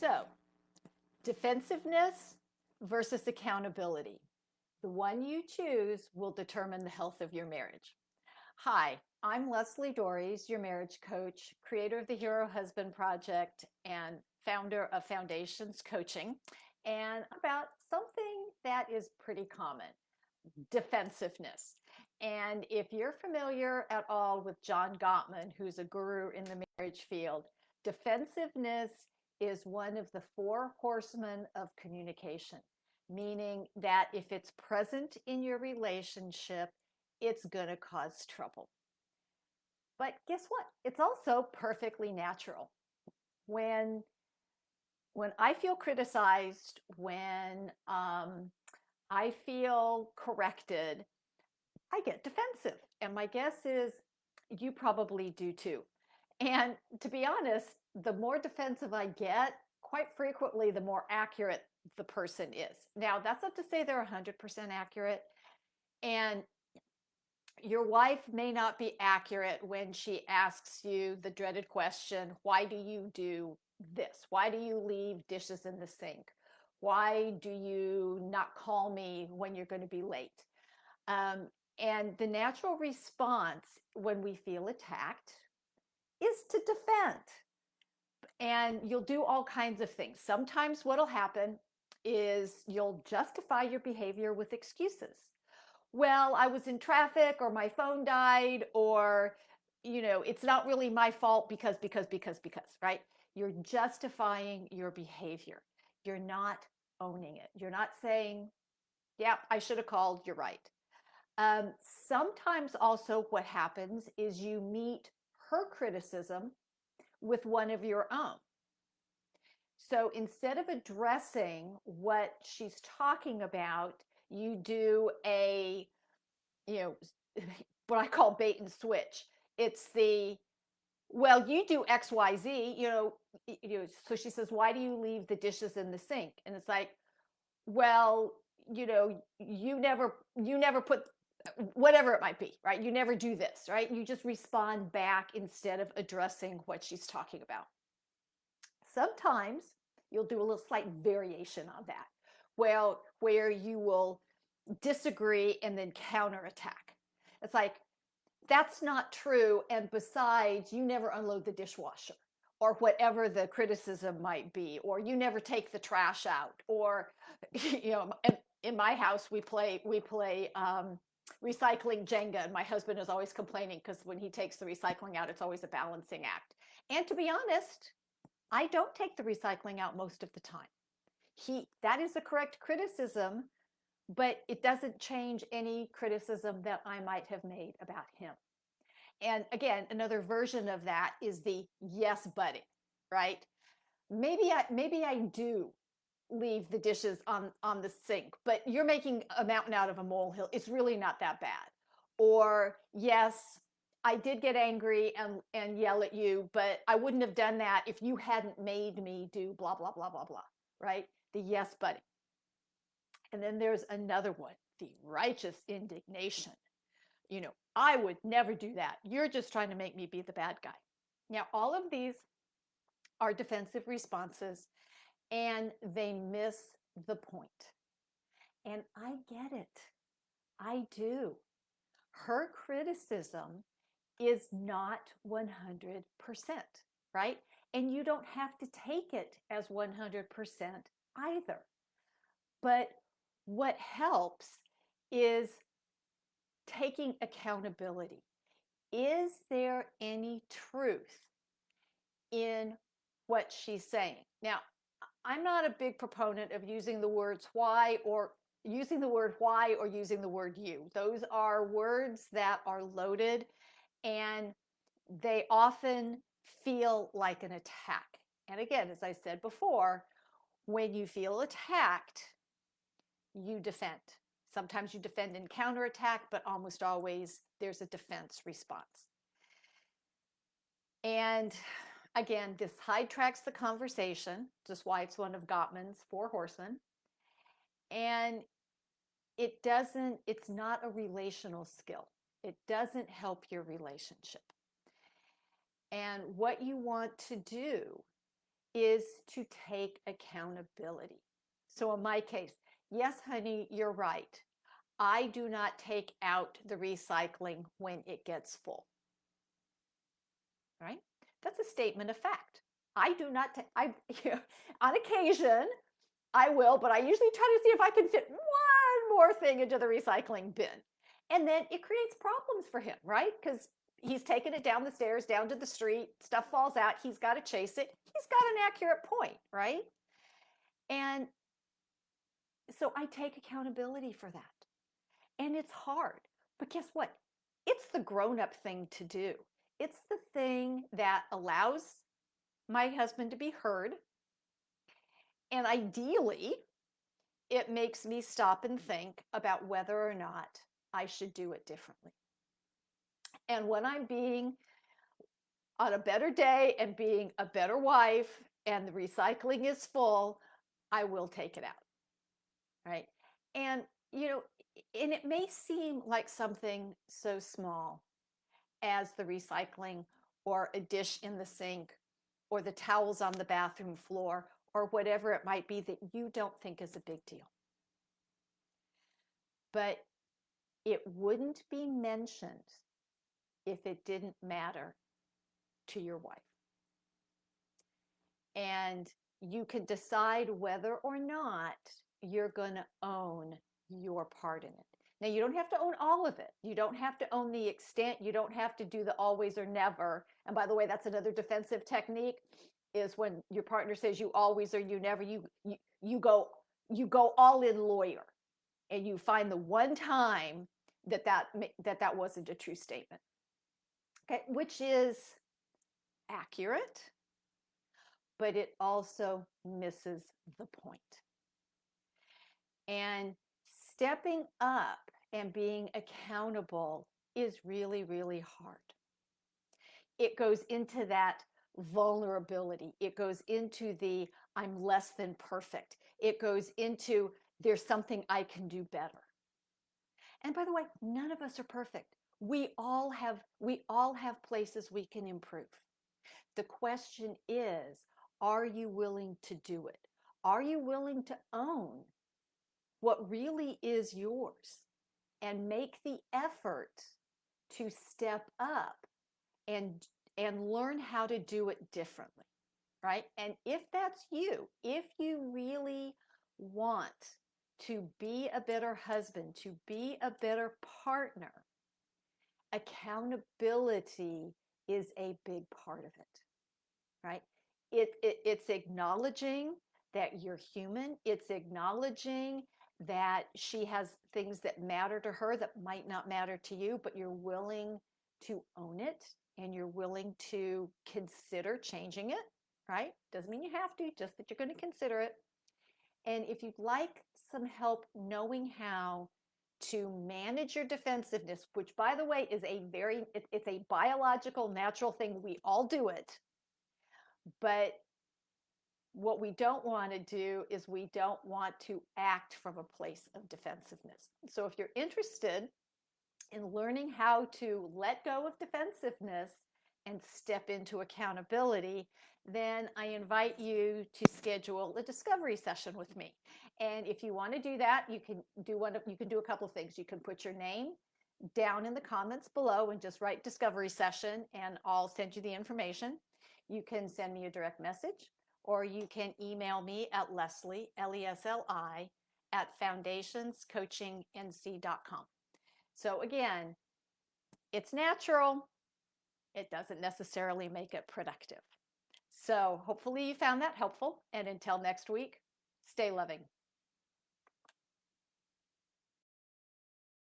So, defensiveness versus accountability. The one you choose will determine the health of your marriage. Hi, I'm Lesli Dories, your marriage coach, creator of the Hero Husband Project, and founder of Foundations Coaching, and about something that is pretty common: defensiveness. And if you're familiar at all with John Gottman, who's a guru in the marriage field, defensiveness is one of the four horsemen of communication, meaning that if it's present in your relationship, it's going to cause trouble. But guess what? It's also perfectly natural. When when I feel criticized, when I feel corrected, I get defensive. And my guess is you probably do too. And to be honest, the more defensive I get, quite frequently, the more accurate the person is. Now, that's not to say they're 100% accurate. And your wife may not be accurate when she asks you the dreaded question, why do you do this? Why do you leave dishes in the sink? Why do you not call me when you're going to be late? Um, and the natural response when we feel attacked is to defend. And you'll do all kinds of things. Sometimes what'll happen is you'll justify your behavior with excuses. Well, I was in traffic, or my phone died, or it's not really my fault because, right? You're justifying your behavior. You're not owning it. You're not saying, yeah, I should have called, you're right. Sometimes also what happens is you meet her criticism with one of your own. So instead of addressing what she's talking about, you do what I call bait and switch. It's well, you do X, Y, Z, so she says, why do you leave the dishes in the sink? And it's like, well, you never put, whatever it might be, right? You never do this, right? You just respond back instead of addressing what she's talking about. Sometimes you'll do a little slight variation on that, well, where you will disagree and then counterattack. It's like, that's not true. And besides, you never unload the dishwasher, or whatever the criticism might be, or you never take the trash out, or, in my house, we play recycling Jenga, and my husband is always complaining because when he takes the recycling out, it's always a balancing act. And to be honest, I don't take the recycling out most of the time. That is a correct criticism, but it doesn't change any criticism that I might have made about him. And again, another version of that is the yes, buddy, right? Maybe I do leave the dishes on the sink, but you're making a mountain out of a molehill. It's really not that bad. Or yes, I did get angry and yell at you, but I wouldn't have done that if you hadn't made me do blah, blah, blah, blah, blah, right? The yes, buddy. And then there's another one, the righteous indignation. I would never do that. You're just trying to make me be the bad guy. Now, all of these are defensive responses, and they miss the point. And I get it. I do. Her criticism is not 100%, right? And you don't have to take it as 100% either. But what helps is taking accountability. Is there any truth in what she's saying? Now, I'm not a big proponent of using the words why or using the word why or using the word you. Those are words that are loaded, and they often feel like an attack. And again, as I said before, when you feel attacked, you defend. Sometimes you defend and counterattack, but almost always there's a defense response. And again, this sidetracks the conversation, just why it's one of Gottman's four horsemen. And it's not a relational skill. It doesn't help your relationship. And what you want to do is to take accountability. So in my case, yes, honey, you're right. I do not take out the recycling when it gets full, right? That's a statement of fact. I do not, on occasion, I will, but I usually try to see if I can fit one more thing into the recycling bin. And then it creates problems for him, right? Because he's taking it down the stairs, down to the street, stuff falls out, he's got to chase it. He's got an accurate point, right? And so I take accountability for that. And it's hard. But guess what? It's the grown up thing to do. It's the thing that allows my husband to be heard. And ideally, it makes me stop and think about whether or not I should do it differently. And when I'm being on a better day and being a better wife and the recycling is full, I will take it out. Right. And, and it may seem like something so small as the recycling or a dish in the sink or the towels on the bathroom floor or whatever it might be that you don't think is a big deal. But it wouldn't be mentioned if it didn't matter to your wife. And you can decide whether or not you're going to own your part in it. Now, you don't have to own all of it. You don't have to own the extent. You don't have to do the always or never. And by the way, that's another defensive technique, is when your partner says you always or you never, you go all in lawyer, and you find the one time that wasn't a true statement. Okay, which is accurate, but it also misses the point. And stepping up and being accountable is really, really hard. It goes into that vulnerability. It goes into the I'm less than perfect. It goes into there's something I can do better. And by the way, none of us are perfect. We all have places we can improve. The question is, are you willing to do it? Are you willing to own what really is yours and make the effort to step up and learn how to do it differently, right? And if that's you, if you really want to be a better husband, to be a better partner, accountability is a big part of it, right? It's acknowledging that you're human. It's acknowledging that she has things that matter to her that might not matter to you, but you're willing to own it and you're willing to consider changing it, right? Doesn't mean you have to, just that you're going to consider it. And if you'd like some help knowing how to manage your defensiveness, which by the way is it's a biological, natural thing. We all do it. But what we don't want to do is we don't want to act from a place of defensiveness. So if you're interested in learning how to let go of defensiveness and step into accountability, then I invite you to schedule a discovery session with me. And if you want to do that, you can do a couple of things. You can put your name down in the comments below and just write discovery session, and I'll send you the information. You can send me a direct message, or you can email me at Lesli, Lesli, at foundationscoachingnc.com. So again, it's natural. It doesn't necessarily make it productive. So hopefully you found that helpful. And until next week, stay loving.